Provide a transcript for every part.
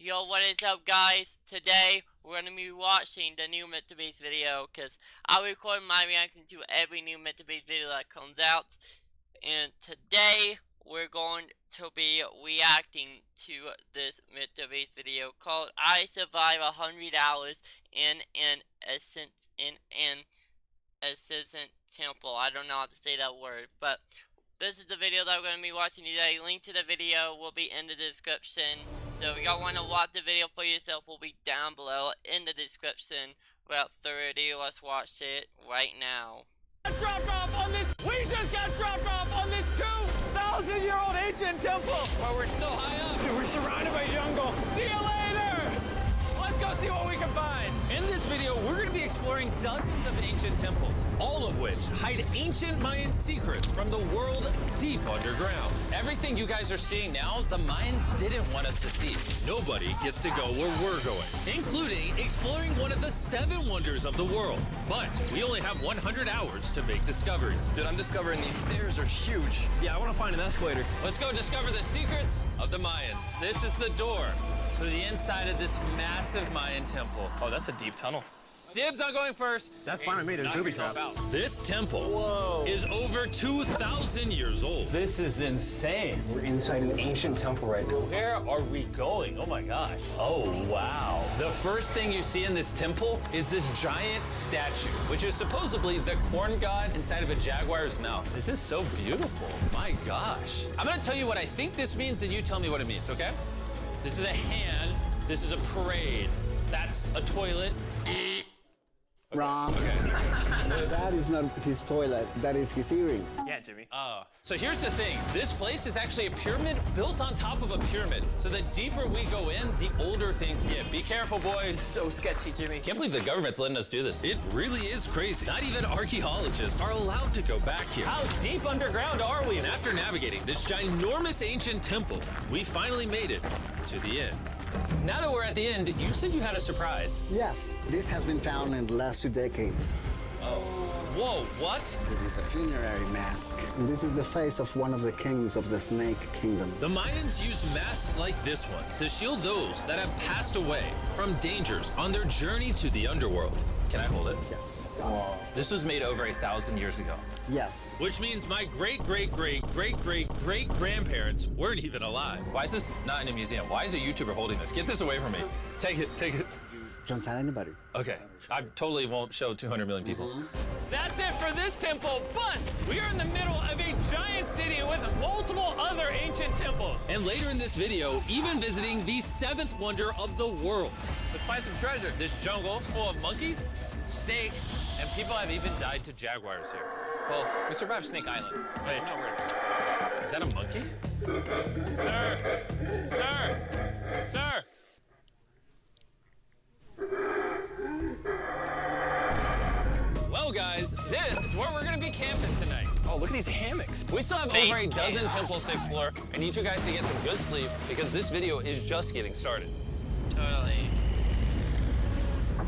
Yo, what is up, guys? Today, we're going to be watching the new MRBEAST video, because I record my reaction to every new MRBEAST video that comes out. And today, we're going to be reacting to this MRBEAST video called I Survive 100 Hours in an Assassin Temple. I don't know how to say that word, but this is the video that we're going to be watching today. Link to the video will be in the description. So if y'all want to watch the video for yourself, will be down below in the description. Without further ado, let's watch it right now. We just got dropped off on this 2,000-year-old ancient temple. Well, we're so high up. Dude, we're surrounded by jungle. See you later. Let's go see what we can find. In this video, we're going to be exploring dozens of ancient temples, all of which hide ancient Mayan secrets from the world deep underground. Everything you guys are seeing now, the Mayans didn't want us to see. Nobody gets to go where we're going, including exploring one of the 7 wonders of the world. But we only have 100 hours to make discoveries. Dude, I'm discovering these stairs are huge. Yeah, I want to find an escalator. Let's go discover the secrets of the Mayans. This is the door to the inside of this massive Mayan temple. Oh, that's a deep tunnel. Dibs on going first. That's fine with me. There's Knock booby yourself trap. out. This temple Whoa. is over 2,000 years old. This is insane. We're inside an ancient temple right now. Where are we going? Oh my gosh. Oh, wow. The first thing you see in this temple is this giant statue, which is supposedly the corn god inside of a jaguar's mouth. This is so beautiful. My gosh. I'm gonna tell you what I think this means, and you tell me what it means, okay? This is a hand. This is a parade. That's a toilet. Wrong. Okay. That is not his toilet. That is his earring. Yeah, Jimmy. So here's the thing. This place is actually a pyramid built on top of a pyramid. So the deeper we go in, the older things get. Be careful, boys. So sketchy, Jimmy. Can't believe the government's letting us do this. It really is crazy. Not even archaeologists are allowed to go back here. How deep underground are we? And after navigating this ginormous ancient temple, we finally made it to the end. Now that we're at the end, you said you had a surprise. Yes, this has been found in the last 2 decades. Whoa, what? It is a funerary mask. And this is the face of one of the kings of the Snake Kingdom. The Mayans used masks like this one to shield those that have passed away from dangers on their journey to the underworld. Can I hold it? Yes. This was made over 1,000 years ago. Yes. Which means my great-great-great-great-great-grandparents weren't even alive. Why is this not in a museum? Why is a YouTuber holding this? Get this away from me. Take it, take it. Don't tell anybody. Okay, I totally won't show 200 million people. That's it for this temple, but we are in the middle of a giant city with multiple other ancient temples. And later in this video, even visiting the 7th wonder of the world. Let's find some treasure. This jungle is full of monkeys, snakes, and people have even died to jaguars here. Well, we survived Snake Island. Wait, is that a monkey? Sir, sir, sir. Well, guys, this is where we're gonna be camping tonight. Oh, look at these hammocks. We still have over a dozen temples to explore. I need you guys to get some good sleep because this video is just getting started. Totally.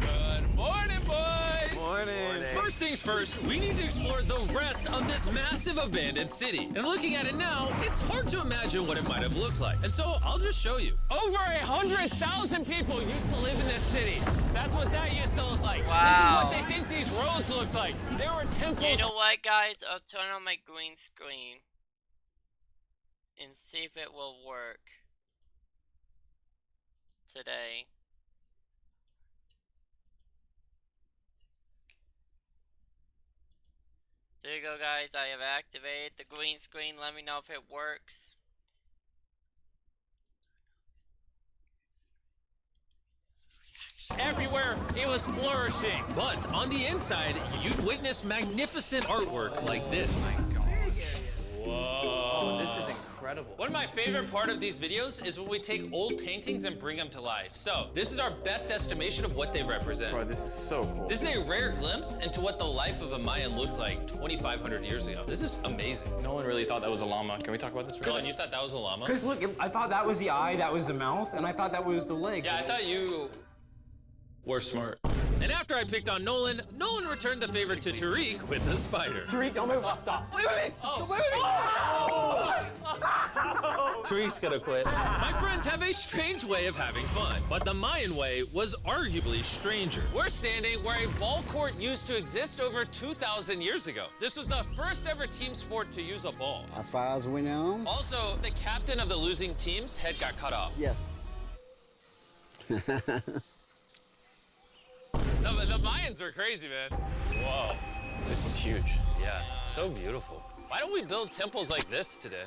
Good morning, boys. Morning. First things first, we need to explore the rest of this massive abandoned city. And looking at it now, it's hard to imagine what it might have looked like. And so I'll just show you. Over 100,000 people used to live in this city. That's what that used to look like. Wow. This is what they think these roads look like. There were temples. You know what, guys? I'll turn on my green screen and see if it will work today. There you go, guys. I have activated the green screen. Let me know if it works. Everywhere, it was flourishing. But on the inside, you'd witness magnificent artwork like this. Whoa. This is incredible. One of my favorite part of these videos is when we take old paintings and bring them to life. So this is our best estimation of what they represent. Bro, this is so cool. This is a rare glimpse into what the life of a Mayan looked like 2,500 years ago. This is amazing. No one really thought that was a llama. Can we talk about this? Dylan, you thought that was a llama? Because look, I thought that was the eye, that was the mouth, and I thought that was the leg. Yeah, I thought you were smart. And after I picked on Nolan, Nolan returned the favor to Tariq with the spider. Tariq, don't move. Stop. Wait, wait, wait. Oh. Wait, wait, wait. Oh. Tariq's gonna quit. My friends have a strange way of having fun, but the Mayan way was arguably stranger. We're standing where a ball court used to exist over 2,000 years ago. This was the first ever team sport to use a ball. As far as we know. Also, the captain of the losing team's head got cut off. Yes. The Mayans are crazy, man. Whoa. This is huge. Yeah, so beautiful. Why don't we build temples like this today?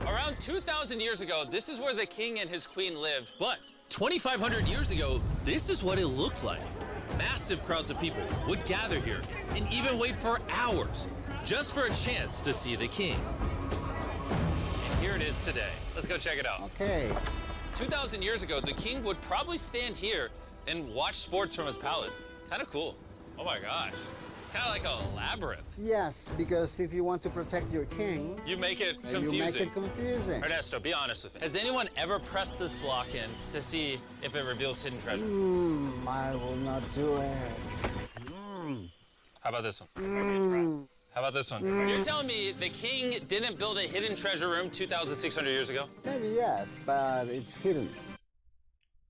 Around 2,000 years ago, this is where the king and his queen lived. But 2,500 years ago, this is what it looked like. Massive crowds of people would gather here and even wait for hours just for a chance to see the king. And here it is today. Let's go check it out. Okay. 2,000 years ago, the king would probably stand here and watch sports from his palace. Kind of cool. Oh my gosh. It's kind of like a labyrinth. Yes, because if you want to protect your king, You make it confusing. you make it confusing. Ernesto, be honest with me. Has anyone ever pressed this block in to see if it reveals hidden treasure? I will not do it. How about this one? How about this one? You're telling me the king didn't build a hidden treasure room 2,600 years ago? Maybe yes, but it's hidden.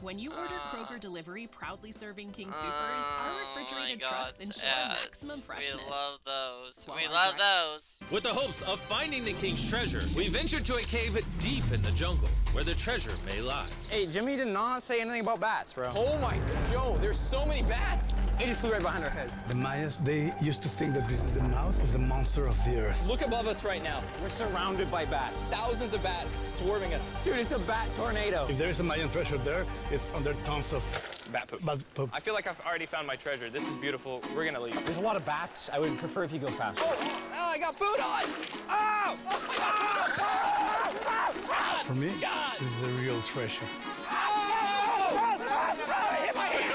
When you order Kroger delivery, proudly serving King Supers, our refrigerated trucks ensure maximum freshness. We love those. While We our love dri- those. With the hopes of finding the king's treasure, we ventured to a cave deep in the jungle where the treasure may lie. Hey, Jimmy did not say anything about bats, bro. Oh my God, yo, there's so many bats. They just flew right behind our heads. The Mayas, they used to think that this is the mouth of the monster of the earth. Look above us right now. We're surrounded by bats. Thousands of bats swarming us. Dude, it's a bat tornado. If there is a Mayan treasure there, it's under tons of Bat poop. bat poop. I feel like I've already found my treasure. This is beautiful. We're gonna leave. There's a lot of bats. I would prefer if you go faster. Oh, I got food on. Oh! For me, this is a real treasure.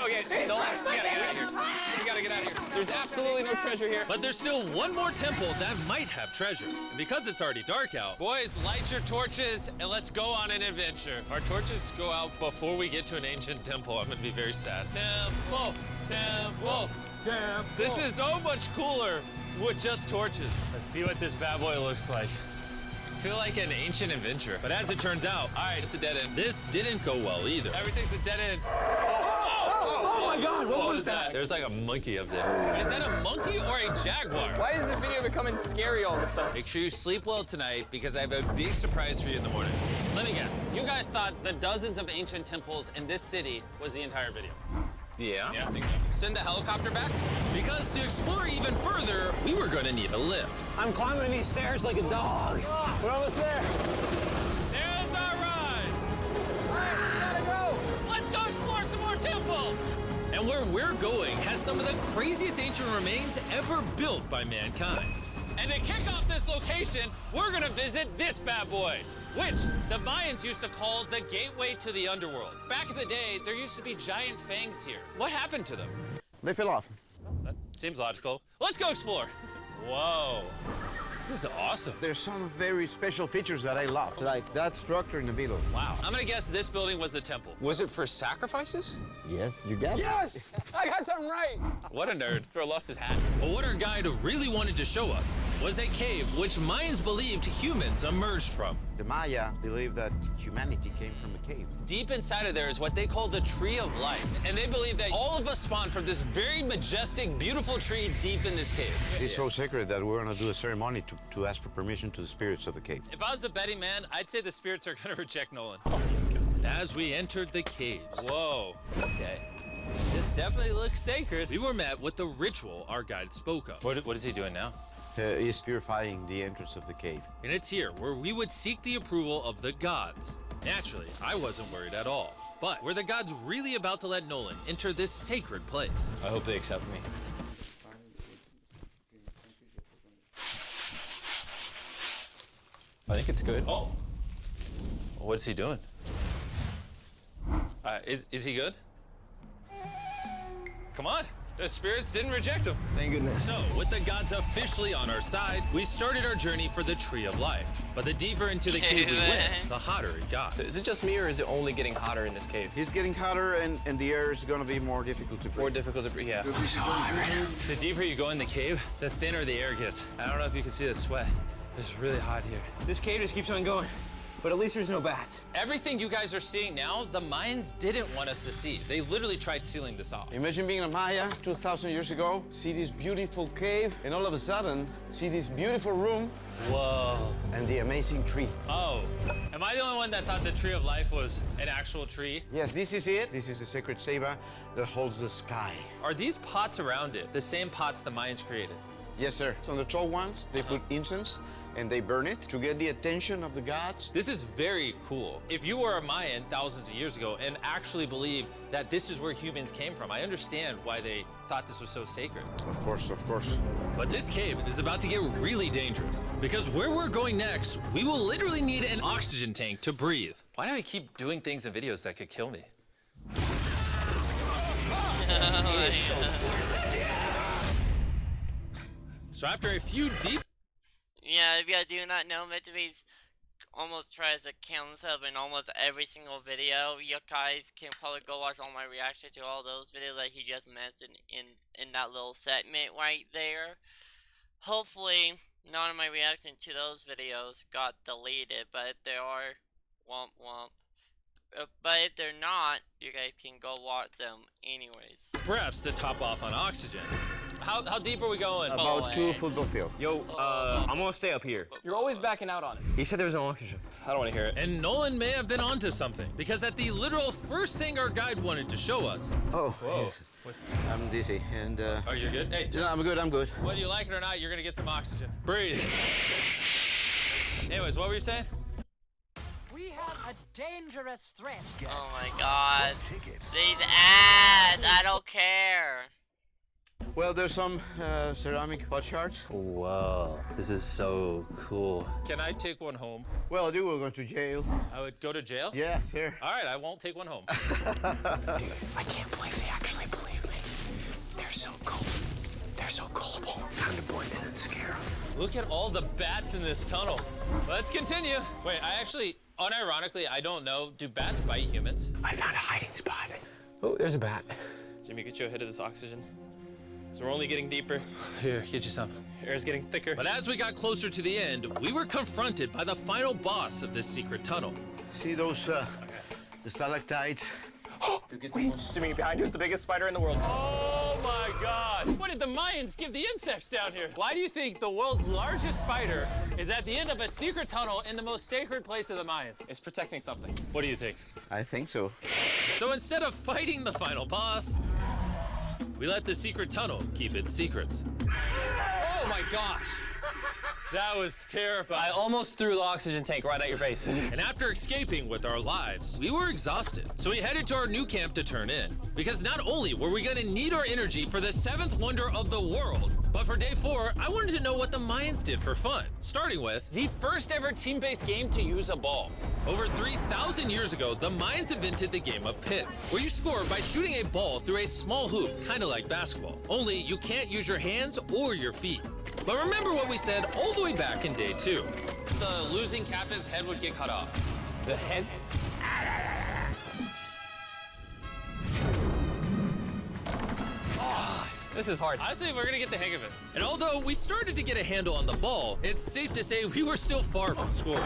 Okay, the last. We gotta get out of here. We gotta get out of here. There's absolutely no treasure here. But there's still one more temple that might have treasure. And because it's already dark out, boys, light your torches and let's go on an adventure. Our torches go out before we get to an ancient temple. I'm gonna be very sad. Temple, temple, temple. This is so much cooler with just torches. Let's see what this bad boy looks like. I feel like an ancient adventure. But as it turns out, all right, it's a dead end. This didn't go well either. Everything's a dead end. Oh my God, what was that? There's like a monkey up there. Is that a monkey or a jaguar? Why is this video becoming scary all of a sudden? Make sure you sleep well tonight because I have a big surprise for you in the morning. Let me guess. You guys thought the dozens of ancient temples in this city was the entire video. Yeah, I think so. Send the helicopter back? Because to explore even further, we were going to need a lift. I'm climbing these stairs like a dog. We're almost there. There's our ride. We gotta go. Let's go explore some more temples. And where we're going has some of the craziest ancient remains ever built by mankind. And to kick off this location, we're gonna visit this bad boy, which the Mayans used to call the gateway to the underworld. Back in the day, there used to be giant fangs here. What happened to them? They fell off. That seems logical. Let's go explore. Whoa. This is awesome. There's some very special features that I love, like that structure in the middle. Wow. I'm gonna guess this building was the temple. Was it for sacrifices? Yes, you get it. Yes! I got something right. What a nerd. Throw lost his hat. But what our guide really wanted to show us was a cave which Mayans believed humans emerged from. The Maya believe that humanity came from a cave. Deep inside of there is what they call the Tree of Life. And they believe that all of us spawned from this very majestic, beautiful tree deep in this cave. It's so sacred that we're gonna do a ceremony to ask for permission to the spirits of the cave. If I was a betting man, I'd say the spirits are gonna reject Nolan. And as we entered the caves, whoa, okay. This definitely looks sacred. We were met with the ritual our guide spoke of. What is he doing now? He's purifying the entrance of the cave. And it's here where we would seek the approval of the gods. Naturally, I wasn't worried at all. But were the gods really about to let Nolan enter this sacred place? I hope they accept me. I think it's good. Oh. What's he doing? Is he good? Come on. The spirits didn't reject him. Thank goodness. So, with the gods officially on our side, we started our journey for the Tree of Life. But the deeper into the cave we went, the hotter it got. Is it just me or is it only getting hotter in this cave? He's getting hotter and the air is gonna be more difficult to breathe. More difficult to breathe, yeah. The deeper you go in the cave, the thinner the air gets. I don't know if you can see the sweat. It's really hot here. This cave just keeps on going. But at least there's no bats. Everything you guys are seeing now, the Mayans didn't want us to see. They literally tried sealing this off. Imagine being a Maya 2,000 years ago, see this beautiful cave, and all of a sudden, see this beautiful room. Whoa. And the amazing tree. Oh, am I the only one that thought the tree of life was an actual tree? Yes, this is it. This is the sacred ceiba that holds the sky. Are these pots around it the same pots the Mayans created? Yes, sir. So on the tall ones, they put incense and they burn it to get the attention of the gods. This is very cool. If you were a Mayan thousands of years ago and actually believed that this is where humans came from, I understand why they thought this was so sacred. Of course, of course. But this cave is about to get really dangerous because where we're going next, we will literally need an oxygen tank to breathe. Why do I keep doing things in videos that could kill me? So after a few deep... Yeah, if you guys do not know, MrBeast almost tries to kill himself in almost every single video. You guys can probably go watch all my reaction to all those videos that he just mentioned in that little segment right there. Hopefully, none of my reaction to those videos got deleted, but if they are, womp womp. But if they're not, you guys can go watch them anyways. Perhaps to top off on oxygen. How deep are we going? About 2 football fields. Yo, I'm gonna stay up here. You're always backing out on it. He said there was no oxygen. I don't want to hear it. And Nolan may have been onto something, because at the literal first thing our guide wanted to show us... Oh, Whoa. yes. I'm dizzy and... Are you good? Hey, No, I'm good, I'm good. whether you like it or not, you're gonna get some oxygen. Breathe. Anyways, what were you saying? We have a dangerous threat. Oh my god. These ads, I don't care. Well, there's some ceramic pot shards. Whoa, this is so cool. Can I take one home? Well, dude, we're going to jail. I would go to jail? Yeah, sir. All right, I won't take one home. Dude, I can't believe they actually believe me. They're so cool. They're so gullible. Time to blend in and scare them. Look at all the bats in this tunnel. Let's continue. Wait, unironically, I don't know, do bats bite humans? I found a hiding spot. Oh, there's a bat. Jimmy, get you a hit of this oxygen. So we're only getting deeper. Here, get you some. Air's getting thicker. But as we got closer to the end, we were confronted by the final boss of this secret tunnel. See those the stalactites? Wait, Jimmy, behind you is the biggest spider in the world. Oh my god! What did the Mayans give the insects down here? Why do you think the world's largest spider is at the end of a secret tunnel in the most sacred place of the Mayans? It's protecting something. What do you think? I think so. So instead of fighting the final boss, we let the secret tunnel keep its secrets. Oh my gosh! That was terrifying. I almost threw the oxygen tank right at your face. And after escaping with our lives, we were exhausted. So we headed to our new camp to turn in. Because not only were we gonna need our energy for the 7th wonder of the world, but for day 4, I wanted to know what the Mayans did for fun. Starting with The first ever team-based game to use a ball. over 3,000 years ago, the Mayans invented the game of pits, where you score by shooting a ball through a small hoop, kind of like basketball. Only you can't use your hands or your feet. But remember what we said all the way back in day 2. The losing captain's head would get cut off. The head? This is hard. Honestly, we're gonna get the hang of it. And although we started to get a handle on the ball, it's safe to say we were still far from scoring.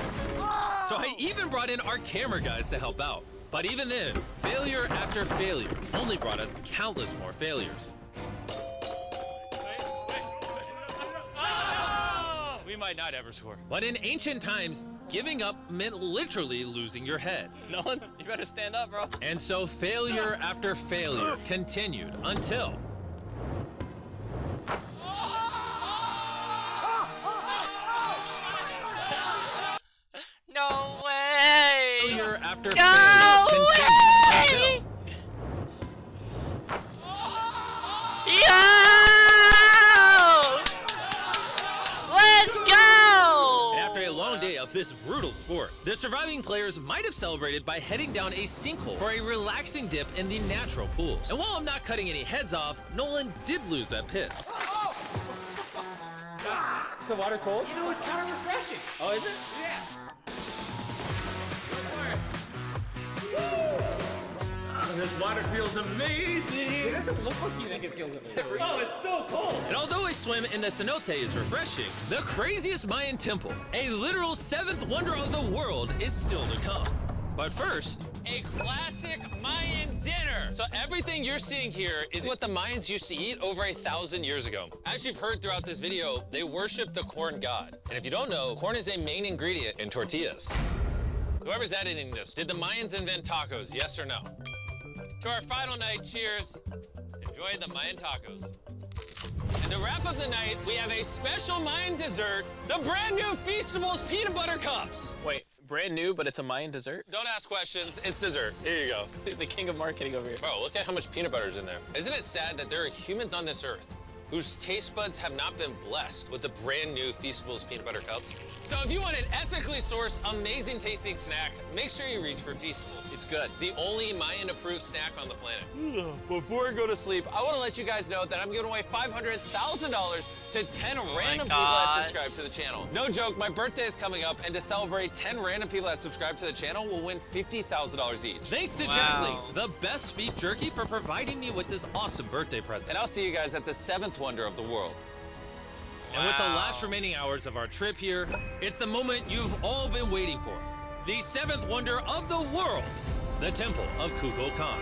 So I even brought in our camera guys to help out. But even then, failure after failure only brought us countless more failures. We might not ever score. But in ancient times, giving up meant literally losing your head. Nolan, you better stand up, bro. And so failure after failure continued until... No way! failure after No failure continued until... Yo! Let's go! And after a long day of this brutal sport, the surviving players might have celebrated by heading down a sinkhole for a relaxing dip in the natural pools. And while I'm not cutting any heads off, Nolan did lose at pits. Is the water cold? You know, it's kind of refreshing. Oh, is it? Yeah. There's This water feels amazing. It doesn't look like you think it feels amazing. Oh, it's so cold. And although a swim in the cenote is refreshing, the craziest Mayan temple, a literal seventh wonder of the world, is still to come. But first, A classic Mayan dinner. so everything you're seeing here is what the Mayans used to eat over 1,000 years ago. As you've heard throughout this video, they worship the corn god. And if you don't know, corn is a main ingredient in tortillas. Whoever's editing this, did the Mayans invent tacos, yes or no? To our final night, cheers. Enjoy the Mayan tacos. And to wrap up the night, we have a special Mayan dessert, the brand new Feastables peanut butter cups. Wait, brand new, but it's a Mayan dessert? Don't ask questions, it's dessert. Here you go. The king of marketing over here. Bro, look at how much peanut butter is in there. Isn't it sad that there are humans on this earth whose taste buds have not been blessed with the brand new Feastables peanut butter cups? So if you want an ethically sourced, amazing tasting snack, make sure you reach for Feastables. It's good. The only Mayan approved snack on the planet. Before I go to sleep, I want to let you guys know that I'm giving away $500,000 to 10 random people that subscribe to the channel. No joke, my birthday is coming up, and to celebrate, 10 random people that subscribe to the channel will win $50,000 each. Thanks to Jack Links, the best beef jerky, for providing me with this awesome birthday present. And I'll see you guys at the seventh wonder of the world. And with the last remaining hours of our trip here, it's the moment you've all been waiting for. The seventh wonder of the world, the Temple of Kukulkan.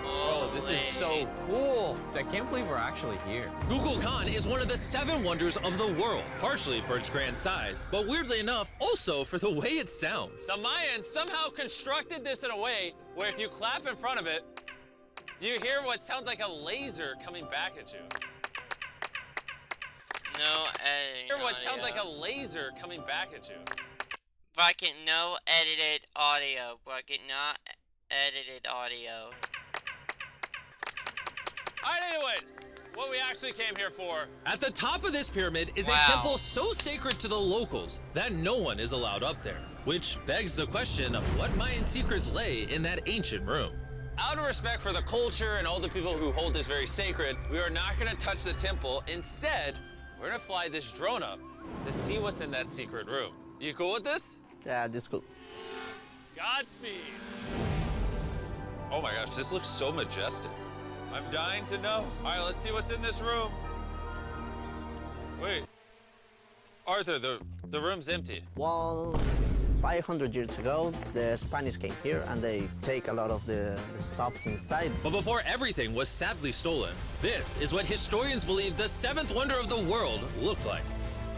Oh, this is so cool. I can't believe we're actually here. Kukulkan is one of the 7 wonders of the world, partially for its grand size, but weirdly enough, also for the way it sounds. The Mayans somehow constructed this in a way where if you clap in front of it, you hear what sounds like a laser coming back at you. No editing Hear what audio. sounds like a laser coming back at you. Bracket no edited audio. Bracket not edited audio. Alright, anyways, what we actually came here for. At the top of this pyramid is a temple so sacred to the locals that no one is allowed up there. Which begs the question of what Mayan secrets lay in that ancient room. Out of respect for the culture and all the people who hold this very sacred, we are not gonna touch the temple. Instead, we're gonna fly this drone up to see what's in that secret room. You cool with this? Yeah, this is cool. Godspeed. Oh my gosh, this looks so majestic. I'm dying to know. All right, let's see what's in this room. Wait. Arthur, the room's empty. Well, 500 years ago, the Spanish came here and they take a lot of the stuffs inside. But before everything was sadly stolen, this is what historians believe the seventh wonder of the world looked like.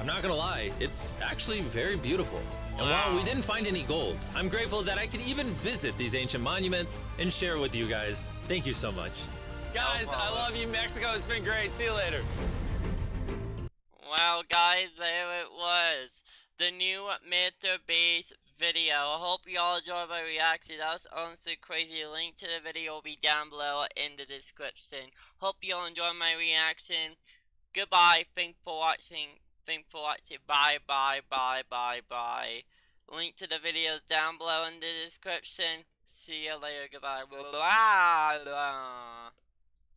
I'm not gonna lie, it's actually very beautiful. And while we didn't find any gold, I'm grateful that I could even visit these ancient monuments and share with you guys. Thank you so much. Guys, I love you, Mexico. It's been great. See you later. Wow, guys, there it was. The new MrBeAST video. I hope y'all enjoyed my reaction. That was honestly crazy. The link to the video will be down below in the description. Hope y'all enjoyed my reaction. Goodbye. Thanks for watching. Bye, bye, bye, bye, bye. Link to the videos down below in the description. See you later. Goodbye. Blah, blah, blah.